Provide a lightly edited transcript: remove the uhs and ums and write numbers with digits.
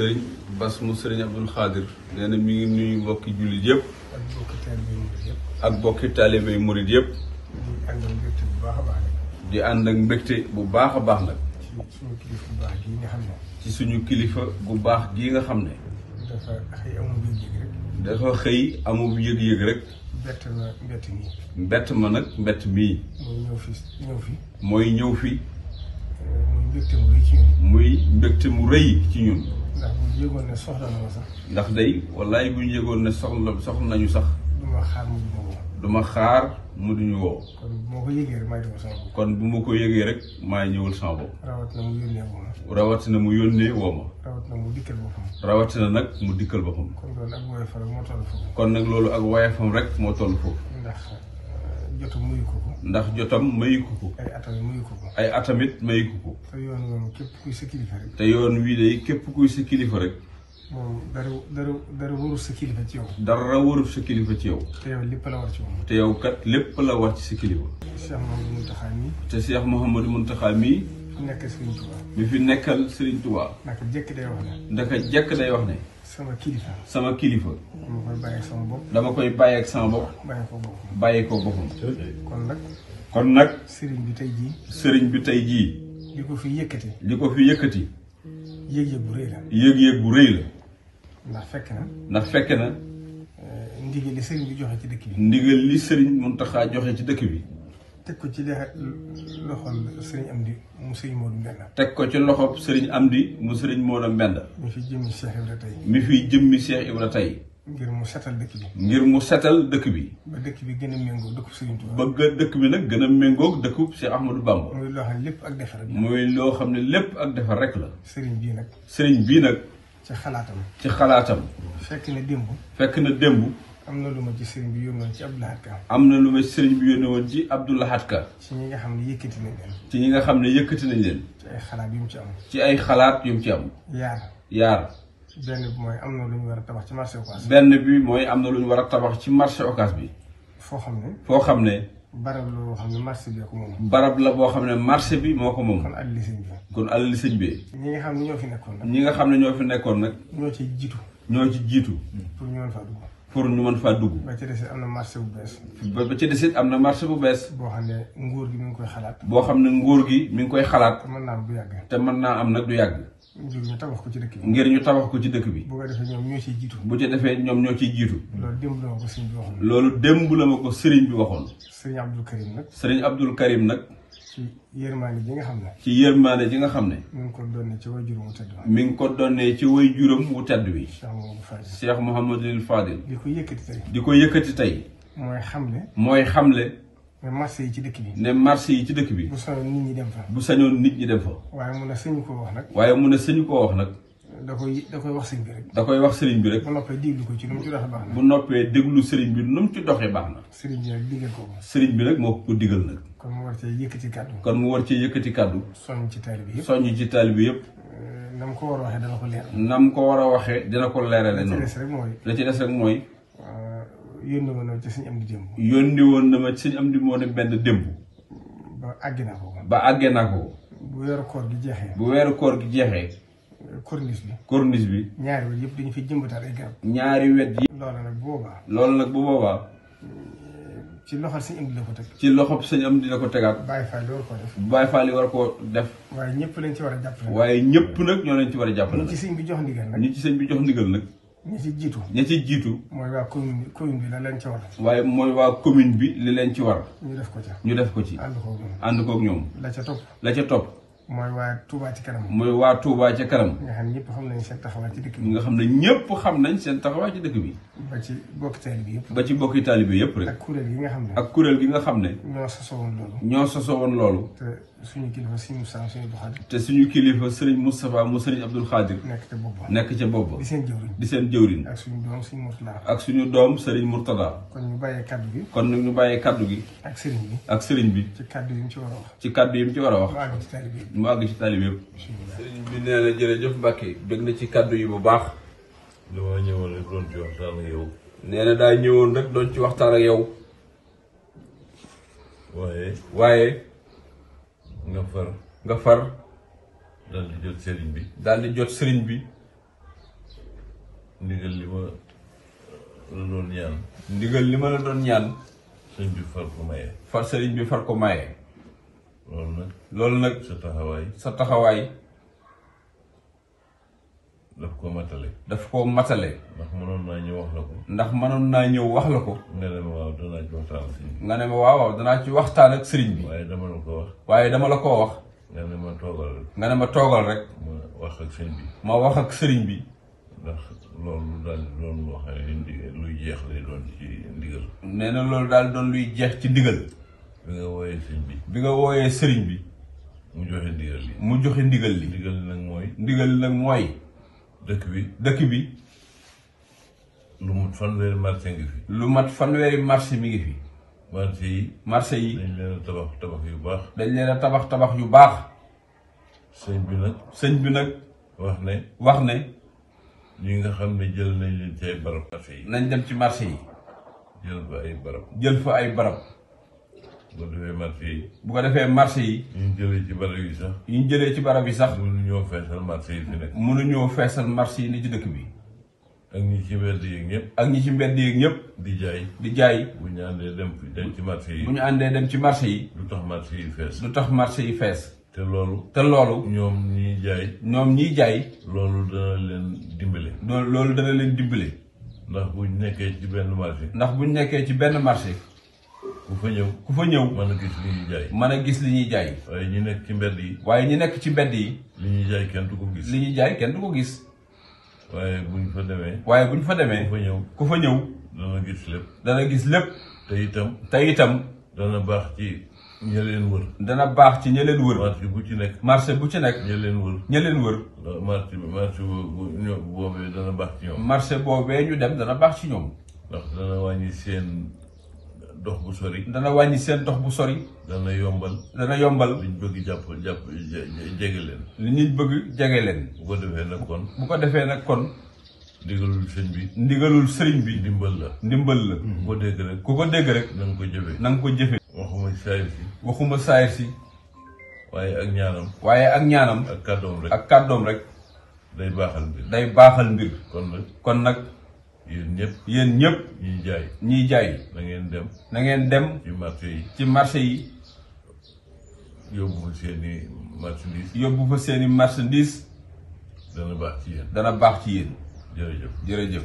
sëriñ Bass mu sëriñ Abdul Xaadir nee na mi ngi nuyu mbokki jullit yëpp ak mbokki taalibe murid yëpp di ànd ak mbégte bu baax a baax nag ci suñu kilifa bu baax gii nga xam ne dafa xëy amul yëg-yëg rek bett ma nag mbett mii mooy ñëw fi muy mbégte mu rëy ci ñun ndax bu ñu yëgoon ne soxla na ma sax ndax day wallaay bu ñu yëgoon ne soxla nañu sax duma xaar mu duñu woo kon bu ma ko yëgee rek maay ñëwal sama bopp rawatina mu yónnee woo ma rawatina nag mu dikkal boppam kon nag loolu ak woyefam rek moo toll foofu ndax jotam mayu ko ay atamit mayu ko te yoon wii de képp kuy sa kilifa rek moom dara warul sa kilifa ci yow. dara warul sa kilifa ci yow. te yow lépp la war ci moom. te yow kat lépp la war ci sa kilifa. Cheikh Mouhamadou Mountakha mii. te Cheikh Mouhamadou Mountakha mii. fi nekkal Serigne Touba. mi fi nekkal Serigne Touba. naka jekk day wax ne. naka jekk day wax ne. sama kilifa. sama kilifa. dama koy bàyyi ak sama bopp. dama koy bàyyi ak sama bopp. bàyyi ko boppam. kon nag. Serigne bi tey jii. Serigne bi tey jii. li ko fi yëkkati. yëg-yëg bu rëy la. yëg-yëg bu rëy la. ndax fekk na. ndigal li sëriñ bi joxe ci dëkk bi. ndigal li sëriñ Mountakha joxe ci dëkk bi. teg ko ci loxol sëriñ Amdi mu sëriñ Modou Mbenda. teg ko ci loxob sëriñ Amdi mu sëriñ Modou Mbenda. mi fi jëmmi Cheikh Ibra tey. mi fi jëmmi Cheikh Ibra tey. ngir mu setal dëkk bi. ngir mu setal dëkk bi. ba dëkk bi gën a méngoo dëkku Sëriñ Tuubaa. bëgg dëkk bi nag gën a méngoo dëkku Cheikh Ahmadou Bamba. muy loo xam ne lépp ak defar rek. muy loo xam ne lépp ak defar rek la. sëriñ bii nag. ci xalaatam. fekk na démb. am na lu ma ci sëriñ bi yónnoon ci Abdou Lahad Ka. am na lu ma sëriñ bi yónnoon ci Abdou Lahad Ka. ci ñi nga xam ne yëkkati nañ leen. ci ñi nga xam ne yëkkati nañ leen. ci ay xalaat yu mu ci am. ci ay xalaat yu mu ci am. yaar. benn bi mooy am na lu ñu war a tabax ci marché Ocass. benn bi mooy am na lu ñu war a tabax ci marché Ocass bi. foo xam ne. barab la boo xam ne marché bi ko moom. barab la boo xam ne marché bi moo ko moom. kon alali sëñ bi. ñi nga xam ne ñoo fi nekkoon nag. ñoo ci jiitu. pour ñu mën faa dugg. ba ca desit am na marché bu bees. ba ca desit am na marché bu bees. boo xam ne nguur gi mi ngi koy xalaat. te mën naa am nag du yàgg. ngir ñu tabax ko ci dëkk bi. bu ko defee ñoom ñoo ciy jiitu. bu ca defee ñoom ñoo ciy jiitu. loolu démb la ma ko sëriñ bi waxoon. sëriñ Abdul Karim nag. ci yërmaande ji nga xam ne. mi ngi ko donnee ci way juróom wu tedd bi. mi ngi ko donnee ci way juróom wu tedd bi. Cheikh Mouhamadul Fadil. di ko yëkkati tey. mooy xamle. ne marché yi ci dëkk bi. bu sañoon nit ñi dem fa. waaye mun na sëñu koo wax nag. da koy wax sëriñ bi rek. bu noppee déglu ko ci nu mu ci doxee baax na. bu noppee déglu sëriñ bi nu mu ci doxee baax na. sëriñ bi nag moo ko digal nag. kon mu war cee yëkkati kàddu. soññ ci taalibe yëpp. nam ko war a waxee dana ko leeral. nam ko war a waxee dina ko leerale noonu. la ci des rek mooy. yónni woon na ma ci sëñ Amdi démb. yónni woon na ma ci sëñ Amdi moo ne benn démb. ba àggee naa ko. bu weeru koor gi jeexee. corniche bi. ñaari wet yëpp dañu fi jëmbataat ay garab. ñaari wet yi. loolu nag bu boobaa. ci loxol sëñ Amdi la ko teg. ci loxol sëñ Amdi la ko tegaat. Baye Fall war koo def. Baye Fall war koo def. waaye ñëpp lañ ci war a jàppale. waaye ñëpp nag ñoo leen ci war a jàppale. ñi ci sëñ bi jox ndigal nag. ñi ci jiitu. mooy waa commune bi la leen ci war. waaye mooy waa commune bi li leen ci war. ñu def ko ci. ànd koog ñoom. la ca topp. mooy waa Touba ci kanam. nga xam ne ñëpp xam nañ seen taxawaay ci dëkk bi. nga xam ne ñëpp xam nañ seen taxawaay ci dëkk bi. ba ci bokki taalibe yëpp. rek. ak kuréel gi nga xam ne. ñoo sosoo woon loolu. te suñu kilifa Serigne Moustapha suñu Abdou Khadir. te suñu kilifa Serigne Moustapha mu Serigne Abdou Khadir. nekk ca bopp. di seen jëwriñ. ak suñu doom Serigne Mourtada. kon ñu bàyyee kaddu gi. ak Serigne bi. ci kaddu yi mu ci war a wax. mu àgg ci taalibe yëpp. Serigne bi nee na jërëjëf Mbacke bëgg na ci kaddu yi bu baax. dama ñëwoon rek doon ci waxtaan ak yow. nee na daa ñëwoon rek doon ci waxtaan ak yow. waaye. nga far. daal di jot sëriñ bi. daal di jot sëriñ bi. ndigal li ma la doon ñaan. ndigal li ma la doon ñaan. sëñ bi far ko maye. sëriñ bi far ko maye. loolu nag. sa taxawaay. daf ko matale. daf koo matale. ndax mënoon naa ñëw wax la ko. ndax mënoon naa ñëw wax la ko. nga ne ma waaw danaa ci waxtaan ak sëriñ bi. nga ne ma waaw danaa ci waxtaan ak sëriñ bi. waaye dama la ko wax. waaye dama la koo wax. nga ne ma toogal rek. nga ne ma toogal rek. ma wax ak sëriñ bi. ma wax ak sëriñ bi. ndax loolu daal doon loo xam ne luy jeex lay doon ci ndigal. nee na loolu daal doon luy jeex ci ndigal. bi nga wooyee sëriñ bi. bi nga wooyee sëriñ bi. mu joxe ndigal li. mu joxe ndigal li. ndigal li nag mooy. ndigal li nag mooy. dëkk bi. lu mat fanweeri marché ngi fi. lu mat fanweeri marché mi ngi fi. marché yi. dañ leen a tabax tabax yu baax. dañ leen a tabax tabax yu baax. sëñ bi nag. wax ne. ñi nga xam ne jël nañ leen ci ay barab. marché yi nañ dem ci marché yi. jël fa ay barab. bu ko defee marché yi. ñu jëlee ci barab yi sax. mënuñoo feesal marché yi fi nekk. mënuñoo feesal marché yi ni ci dëkk bi. ak ñi ci mbedd yeeg ñëpp. di jaay. bu ñu àndee dem ci marché yi. lu tax marché yi fees. te loolu. ñoom ñiy jaay. loolu dana leen dimbale. ndax buñ nekkee ci benn marché. ku fa ñëw. mën a gis li ñuy jaay. waaye ñi nekk ci mbedd yi. li ñuy jaay kenn du ko gis. waaye buñ fa demee. ku fa ñëw. dana gis lépp. te itam. dana baax ci ña leen wër. marché bu ci nekk. ña leen wër. marché boobee dana baax ci ñoom. marché boobee ñu dem dana baax ci ñoom. ndax dana wàññi seen dox bu sori. dana yombal. liñ bëgg jege leen. bu ko defee nag kon. ndigalul sëriñ bi. ndimbal la. ku ko dégg rek. na nga ko jëfe. waxuma saayir si. waaye ak ñaanam. ak kàddoom rek. day baaxal mbir. kon nag. yéen ñëpp. ñiy jaay. na ngeen dem. ci marché yi. yóbbu fa seeni marchandise. dana baax ci yéen. jërëjëf.